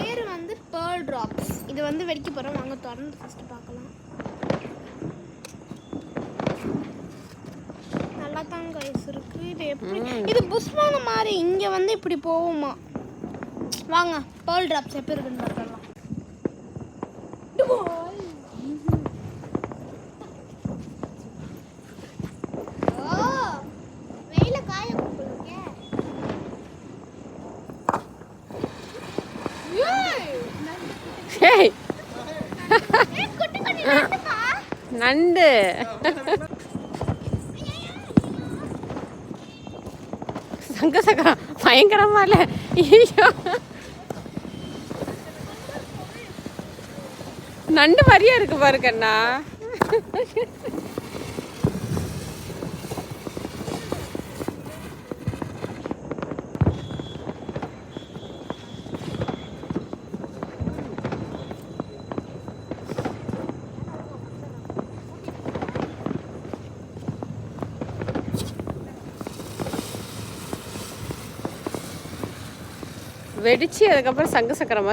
பேர் வந்து pearl drops. இது வந்து வெடிக்க போகிறோம். வாங்க திறந்து ஃபஸ்ட்டு பார்க்கலாம். நல்லா தான் கைஸ் இருக்குது. இது எப்படி இது புஷ்வான மாதிரி இங்கே வந்து இப்படி போகுமா? வாங்க பேர்ல் டிராப்ஸ் எப்படி இருக்குன்னு பார்க்கலாம். நண்டு சங்க சக்கரம் பயங்கரமா இல்ல? நண்டு மாதிரியா இருக்கு பாரு கண்ணா. வெடிச்சு அதுக்கப்புறம் சங்கு சக்கரம் மாதிரி